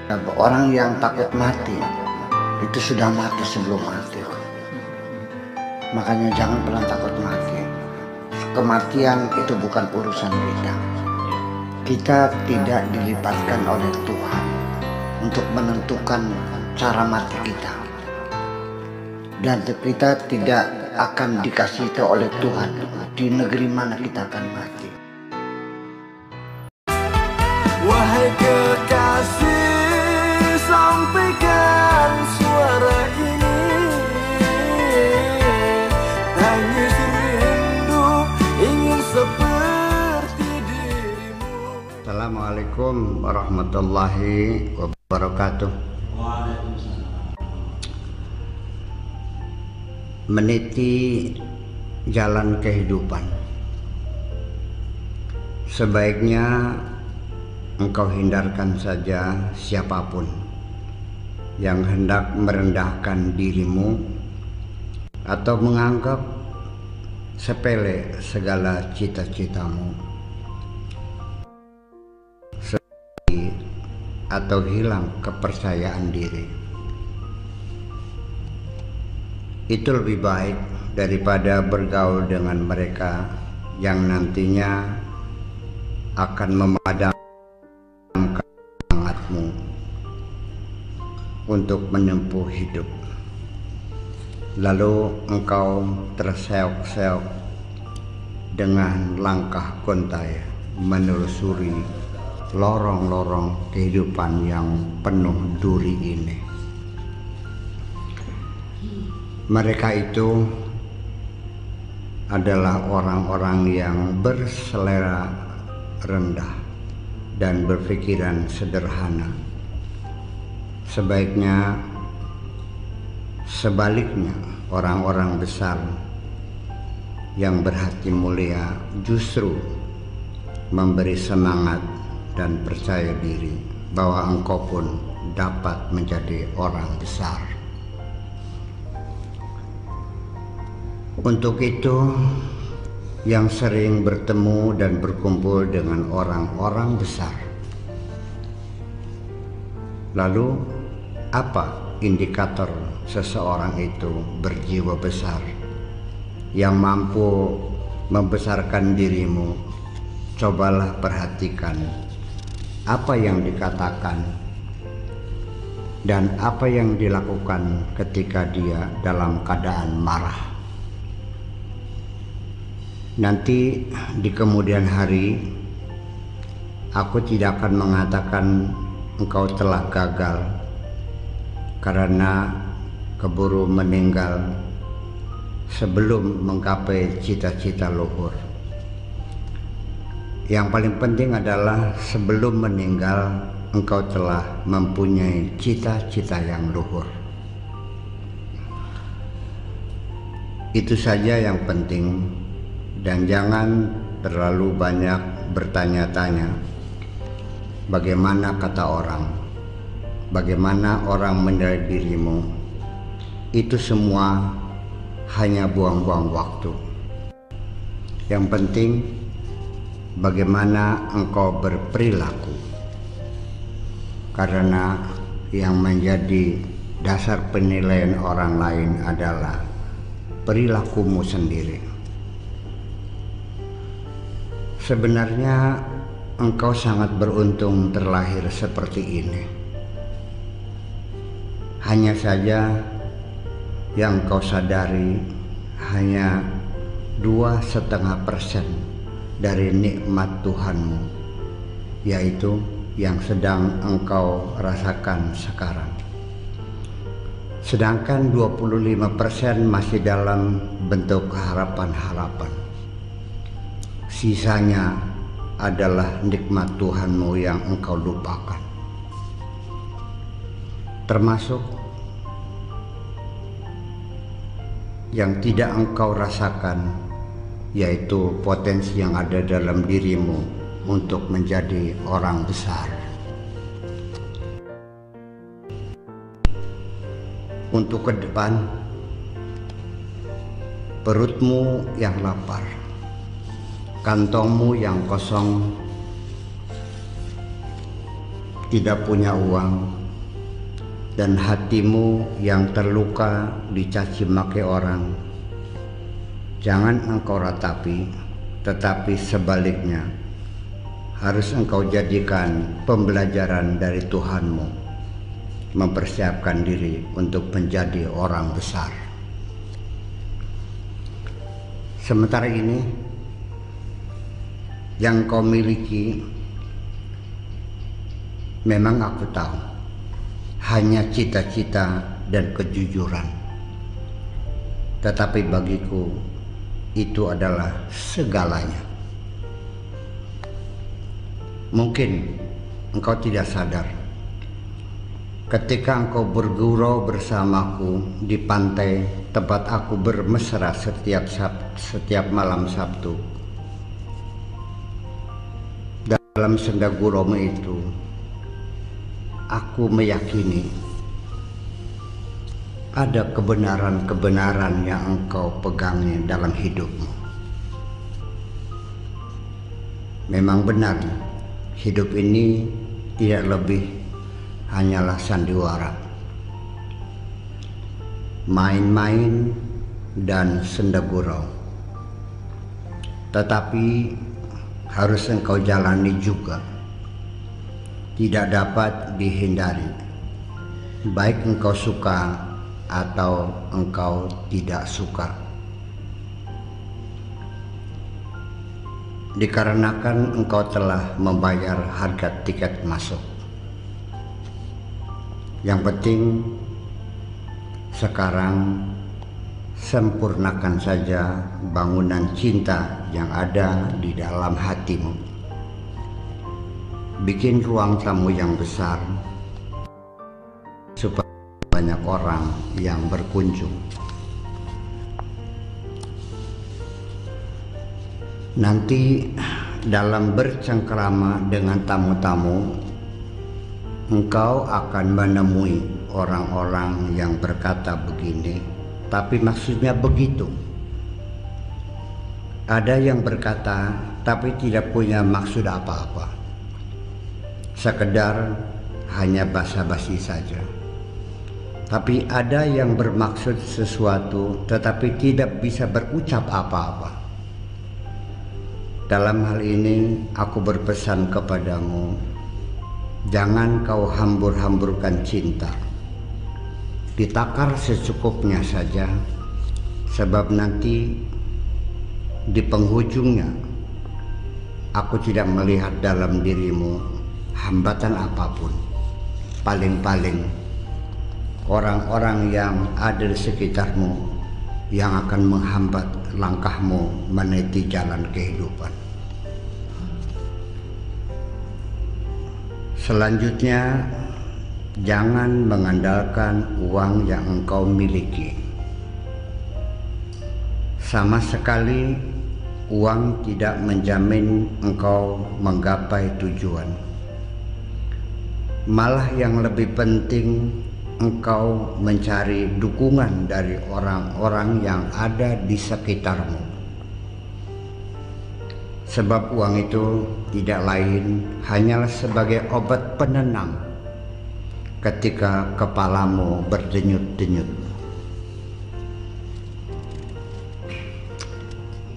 Orang yang takut mati itu sudah mati sebelum mati. Makanya jangan pernah takut mati. Kematian itu bukan urusan kita. Kita tidak dilibatkan oleh Tuhan untuk menentukan cara mati kita. Dan kita tidak akan dikasih tahu oleh Tuhan di negeri mana kita akan mati. Wahai kekasih, sampaikan suara ini. Tangis rindu ingin seperti dirimu. Assalamualaikum warahmatullahi wabarakatuh. Meniti jalan kehidupan, sebaiknya engkau hindarkan saja siapapun yang hendak merendahkan dirimu atau menganggap sepele segala cita-citamu, atau hilang kepercayaan diri. Itu lebih baik daripada bergaul dengan mereka yang nantinya akan memadamkan semangatmu untuk menempuh hidup. Lalu engkau terseok-seok dengan langkah gontai menelusuri lorong-lorong kehidupan yang penuh duri ini. Mereka itu adalah orang-orang yang berselera rendah dan berpikiran sederhana. Sebaiknya sebaliknya, orang-orang besar yang berhati mulia justru memberi semangat dan percaya diri bahwa engkau pun dapat menjadi orang besar. Untuk itu, yang sering bertemu dan berkumpul dengan orang-orang besar, lalu apa indikator seseorang itu berjiwa besar yang mampu membesarkan dirimu? Cobalah perhatikan apa yang dikatakan dan apa yang dilakukan ketika dia dalam keadaan marah. Nanti di kemudian hari, aku tidak akan mengatakan engkau telah gagal karena keburu meninggal sebelum menggapai cita-cita luhur. Yang paling penting adalah sebelum meninggal engkau telah mempunyai cita-cita yang luhur. Itu saja yang penting, dan jangan terlalu banyak bertanya-tanya bagaimana kata orang, bagaimana orang menilai dirimu. Itu semua hanya buang-buang waktu. Yang penting bagaimana engkau berperilaku, karena yang menjadi dasar penilaian orang lain adalah perilakumu sendiri. Sebenarnya engkau sangat beruntung terlahir seperti ini. Hanya saja yang kau sadari hanya 2,5% dari nikmat Tuhanmu, yaitu yang sedang engkau rasakan sekarang. Sedangkan 25% masih dalam bentuk harapan-harapan. Sisanya adalah nikmat Tuhanmu yang engkau lupakan. Termasuk yang tidak engkau rasakan, yaitu potensi yang ada dalam dirimu untuk menjadi orang besar. Untuk ke depan, perutmu yang lapar, kantongmu yang kosong tidak punya uang, dan hatimu yang terluka dicaci maki orang, jangan engkau ratapi, tetapi sebaliknya harus engkau jadikan pembelajaran dari Tuhanmu, mempersiapkan diri untuk menjadi orang besar. Sementara ini, yang kau miliki memang aku tahu hanya cita-cita dan kejujuran, tetapi bagiku itu adalah segalanya. Mungkin engkau tidak sadar, ketika engkau bergurau bersamaku di pantai tempat aku bermesra setiap malam Sabtu, dalam senda guraumu itu aku meyakini ada kebenaran-kebenaran yang engkau pegangi dalam hidupmu. Memang benar, hidup ini tidak lebih hanyalah sandiwara, main-main dan senda gurau. Tetapi harus engkau jalani juga, tidak dapat dihindari, baik engkau suka atau engkau tidak suka. Dikarenakan engkau telah membayar harga tiket masuk. Yang penting sekarang sempurnakan saja bangunan cinta yang ada di dalam hatimu. Bikin ruang tamu yang besar supaya banyak orang yang berkunjung. Nanti dalam bercengkrama dengan tamu-tamu, engkau akan menemui orang-orang yang berkata begini, tapi maksudnya begitu. Ada yang berkata tapi tidak punya maksud apa-apa, sekedar hanya basa-basi saja. Tapi ada yang bermaksud sesuatu tetapi tidak bisa berucap apa-apa. Dalam hal ini aku berpesan kepadamu, jangan kau hambur-hamburkan cinta. Ditakar secukupnya saja, sebab nanti di penghujungnya aku tidak melihat dalam dirimu hambatan apapun. Paling-paling orang-orang yang ada di sekitarmu yang akan menghambat langkahmu meniti jalan kehidupan. Selanjutnya, jangan mengandalkan uang yang engkau miliki. Sama sekali uang tidak menjamin engkau menggapai tujuan. Malah yang lebih penting, engkau mencari dukungan dari orang-orang yang ada di sekitarmu. Sebab uang itu tidak lain hanyalah sebagai obat penenang ketika kepalamu berdenyut-denyut.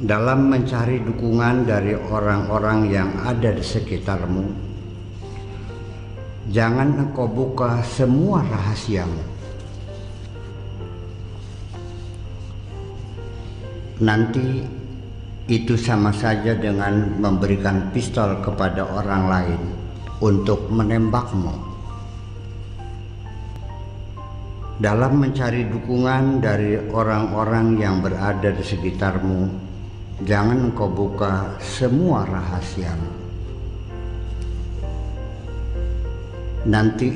Dalam mencari dukungan dari orang-orang yang ada di sekitarmu, jangan engkau buka semua rahasiamu. Nanti itu sama saja dengan memberikan pistol kepada orang lain untuk menembakmu. Dalam mencari dukungan dari orang-orang yang berada di sekitarmu, jangan engkau buka semua rahasiamu. Nanti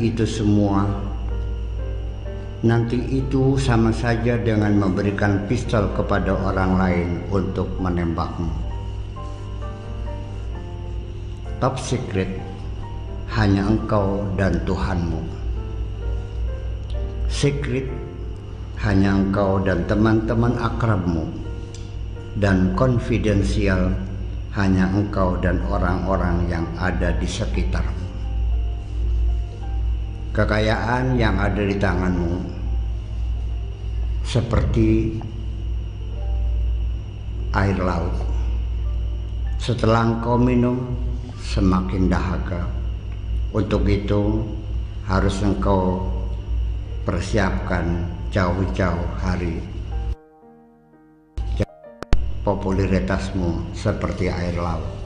itu sama saja dengan memberikan pistol kepada orang lain untuk menembakmu. Top secret hanya engkau dan Tuhanmu. Secret hanya engkau dan teman-teman akrabmu. Dan konfidensial hanya engkau dan orang-orang yang ada di sekitarmu. Kekayaan yang ada di tanganmu seperti air laut. Setelah engkau minum, semakin dahaga. Untuk itu harus engkau persiapkan jauh-jauh hari. Popularitasmu seperti air laut.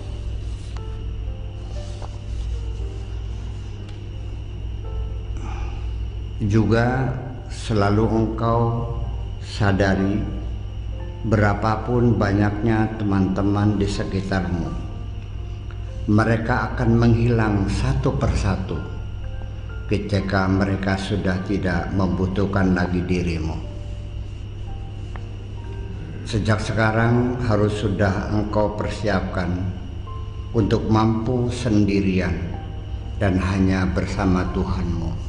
Juga selalu engkau sadari berapapun banyaknya teman-teman di sekitarmu, mereka akan menghilang satu persatu ketika mereka sudah tidak membutuhkan lagi dirimu. Sejak sekarang harus sudah engkau persiapkan untuk mampu sendirian dan hanya bersama Tuhanmu.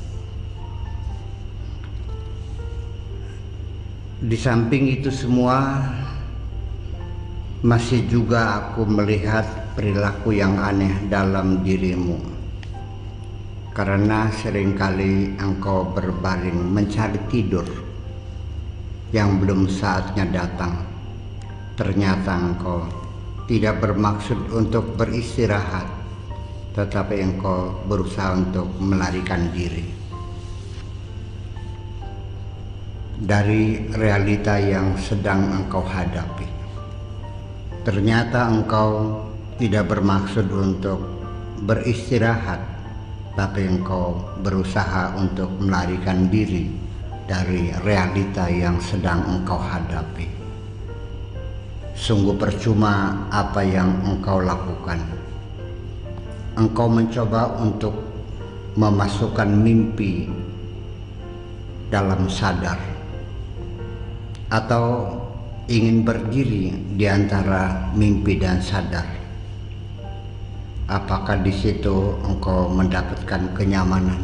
Di samping itu semua, masih juga aku melihat perilaku yang aneh dalam dirimu. Karena seringkali engkau berbaring mencari tidur yang belum saatnya datang. Ternyata engkau tidak bermaksud untuk beristirahat, tetapi engkau berusaha untuk melarikan diri dari realita yang sedang engkau hadapi. Ternyata engkau tidak bermaksud untuk beristirahat, tapi engkau berusaha untuk melarikan diri dari realita yang sedang engkau hadapi. Sungguh percuma apa yang engkau lakukan. Engkau mencoba untuk memasukkan mimpi dalam sadar, atau ingin berdiri di antara mimpi dan sadar. Apakah di situ engkau mendapatkan kenyamanan?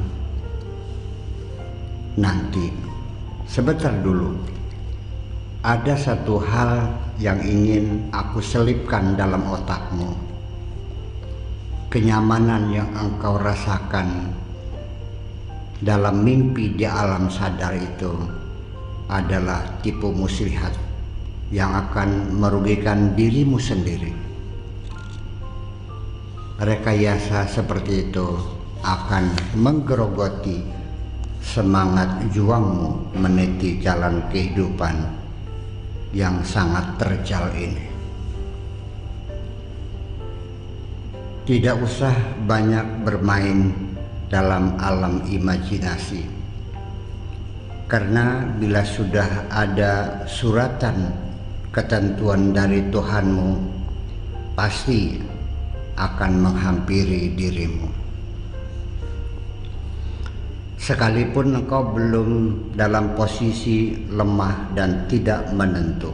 Nanti, sebentar dulu. Ada satu hal yang ingin aku selipkan dalam otakmu. Kenyamanan yang engkau rasakan dalam mimpi di alam sadar itu adalah tipu muslihat yang akan merugikan dirimu sendiri. Rekayasa seperti itu akan menggerogoti semangat juangmu meniti jalan kehidupan yang sangat terjal ini. Tidak usah banyak bermain dalam alam imajinasi, karena bila sudah ada suratan ketentuan dari Tuhanmu, pasti akan menghampiri dirimu. Sekalipun engkau belum dalam posisi lemah dan tidak menentu,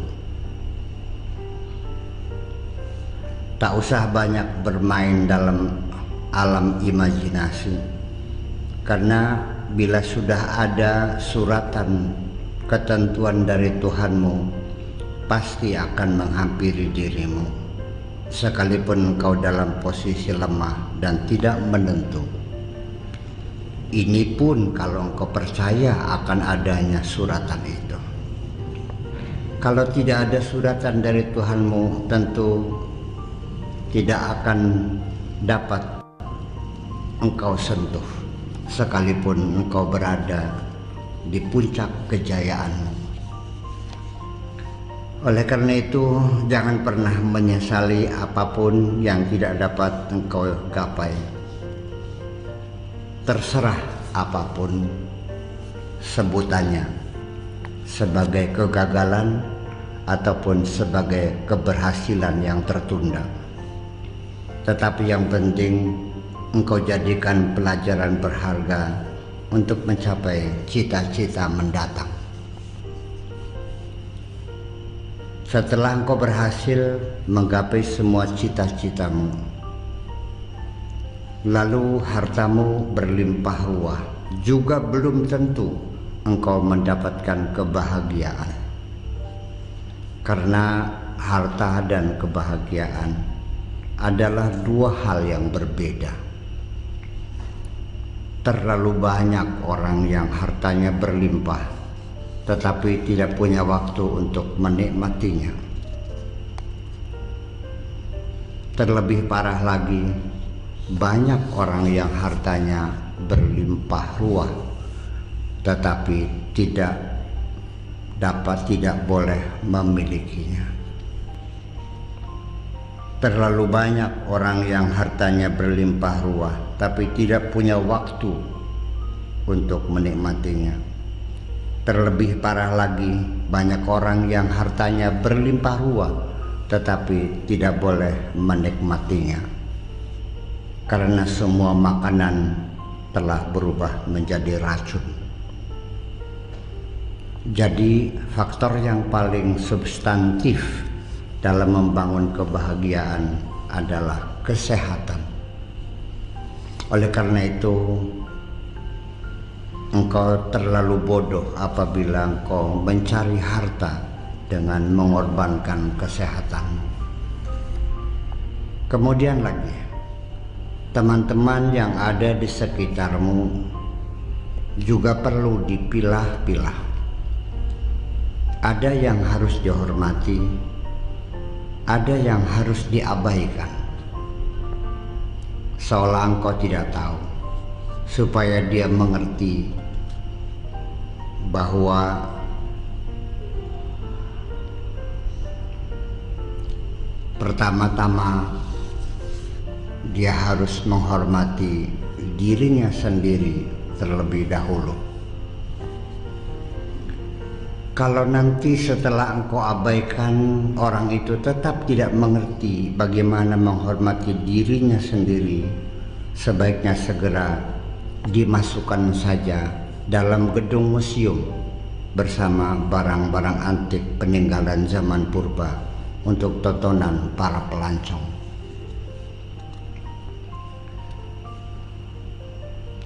tak usah banyak bermain dalam alam imajinasi, karena bila sudah ada suratan ketentuan dari Tuhanmu, pasti akan menghampiri dirimu, sekalipun engkau dalam posisi lemah dan tidak menentu. Ini pun kalau engkau percaya akan adanya suratan itu. Kalau tidak ada suratan dari Tuhanmu, tentu tidak akan dapat engkau sentuh, sekalipun engkau berada di puncak kejayaanmu. Oleh karena itu, jangan pernah menyesali apapun yang tidak dapat engkau gapai. Terserah apapun sebutannya, sebagai kegagalan ataupun sebagai keberhasilan yang tertunda. Tetapi yang penting engkau jadikan pelajaran berharga untuk mencapai cita-cita mendatang. Setelah engkau berhasil menggapai semua cita-citamu, lalu hartamu berlimpah ruah, juga belum tentu engkau mendapatkan kebahagiaan. Karena harta dan kebahagiaan adalah dua hal yang berbeda. Terlalu banyak orang yang hartanya berlimpah tetapi tidak punya waktu untuk menikmatinya. Terlebih parah lagi, banyak orang yang hartanya berlimpah ruah tetapi tidak boleh memilikinya. Terlalu banyak orang yang hartanya berlimpah ruah tapi tidak punya waktu untuk menikmatinya. Terlebih parah lagi, banyak orang yang hartanya berlimpah ruah tetapi tidak boleh menikmatinya, karena semua makanan telah berubah menjadi racun. Jadi faktor yang paling substantif dalam membangun kebahagiaan adalah kesehatan. Oleh karena itu, engkau terlalu bodoh apabila engkau mencari harta dengan mengorbankan kesehatanmu. Kemudian lagi, teman-teman yang ada di sekitarmu juga perlu dipilah-pilah. Ada yang harus dihormati, ada yang harus diabaikan. Seolah engkau tidak tahu, supaya dia mengerti bahwa pertama-tama dia harus menghormati dirinya sendiri terlebih dahulu. Kalau nanti setelah engkau abaikan, orang itu tetap tidak mengerti bagaimana menghormati dirinya sendiri, sebaiknya segera dimasukkan saja dalam gedung museum bersama barang-barang antik peninggalan zaman purba untuk tontonan para pelancong.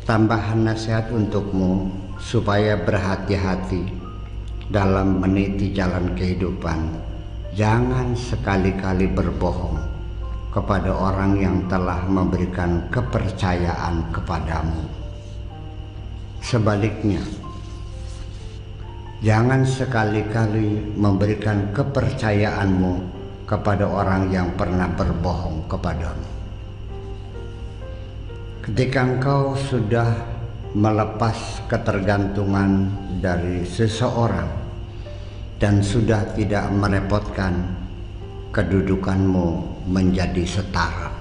Tambahan nasihat untukmu supaya berhati-hati dalam meniti jalan kehidupan. Jangan sekali-kali berbohong kepada orang yang telah memberikan kepercayaan kepadamu. Sebaliknya, jangan sekali-kali memberikan kepercayaanmu kepada orang yang pernah berbohong kepadamu. Ketika engkau sudah melepas ketergantungan dari seseorang dan sudah tidak merepotkan, kedudukanmu menjadi setara.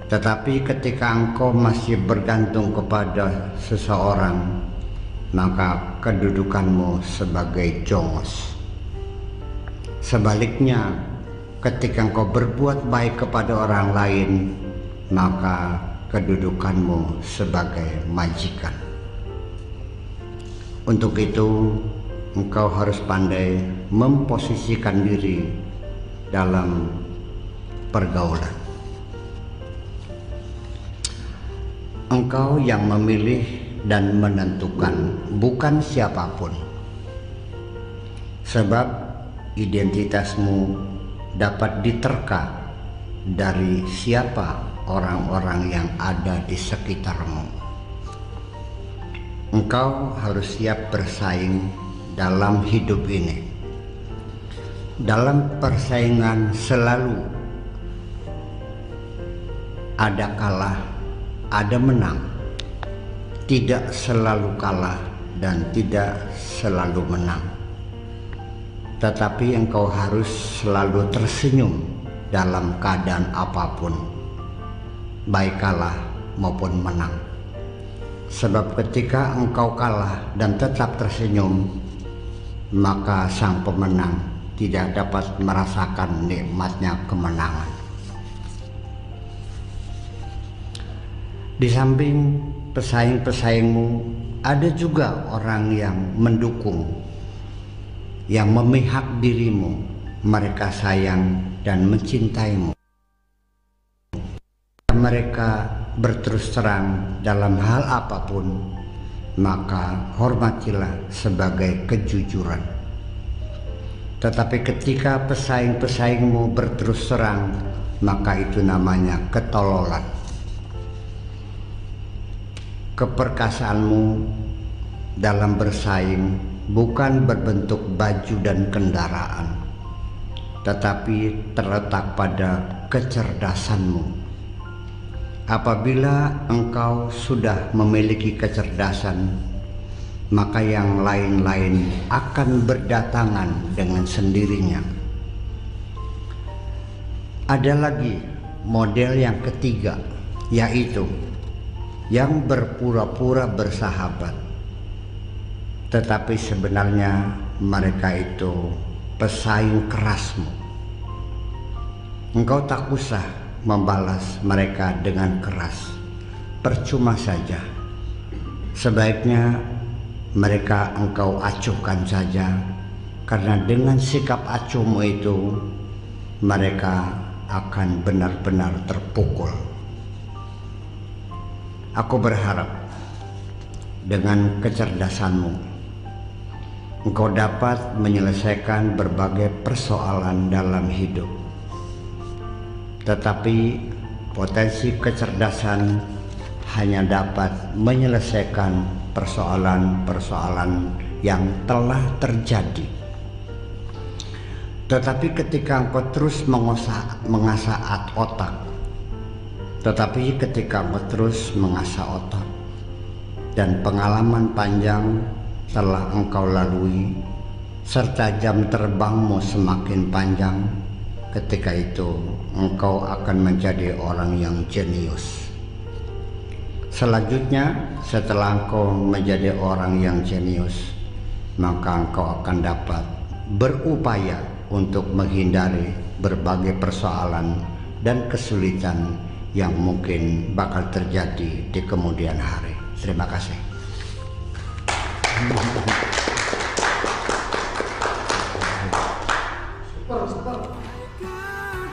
Tetapi ketika engkau masih bergantung kepada seseorang, maka kedudukanmu sebagai jongos. Sebaliknya, ketika engkau berbuat baik kepada orang lain, maka kedudukanmu sebagai majikan. Untuk itu, engkau harus pandai memposisikan diri dalam pergaulan. Engkau yang memilih dan menentukan, bukan siapapun. Sebab identitasmu dapat diterka dari siapa orang-orang yang ada di sekitarmu. Engkau harus siap bersaing dalam hidup ini. Dalam persaingan selalu ada kalah, ada menang. Tidak selalu kalah dan tidak selalu menang. Tetapi engkau harus selalu tersenyum dalam keadaan apapun, baik kalah maupun menang. Sebab ketika engkau kalah dan tetap tersenyum, maka sang pemenang tidak dapat merasakan nikmatnya kemenangan. Di samping pesaing-pesaingmu, ada juga orang yang mendukung, yang memihak dirimu. Mereka sayang dan mencintaimu. Mereka berterus terang dalam hal apapun, maka hormatilah sebagai kejujuran. Tetapi ketika pesaing-pesaingmu berterus terang, maka itu namanya ketololan. keperkasaanmu dalam bersaing bukan berbentuk baju dan kendaraan, tetapi terletak pada kecerdasanmu. Apabila engkau sudah memiliki kecerdasan, maka yang lain-lain akan berdatangan dengan sendirinya. Ada lagi model yang ketiga, yaitu yang berpura-pura bersahabat, tetapi sebenarnya mereka itu pesaing kerasmu. Engkau tak usah membalas mereka dengan keras, percuma saja. Sebaiknya mereka engkau acuhkan saja, karena dengan sikap acuhmu itu mereka akan benar-benar terpukul. Aku berharap dengan kecerdasanmu engkau dapat menyelesaikan berbagai persoalan dalam hidup. Tetapi potensi kecerdasan hanya dapat menyelesaikan persoalan-persoalan yang telah terjadi. Tetapi ketika engkau terus mengasah otak, dan pengalaman panjang telah engkau lalui, serta jam terbangmu semakin panjang, ketika itu engkau akan menjadi orang yang jenius. Selanjutnya, setelah engkau menjadi orang yang jenius, maka engkau akan dapat berupaya untuk menghindari berbagai persoalan dan kesulitan yang mungkin bakal terjadi di kemudian hari. Terima kasih.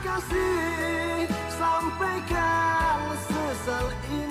Kekasih, sampaikan sesal ini.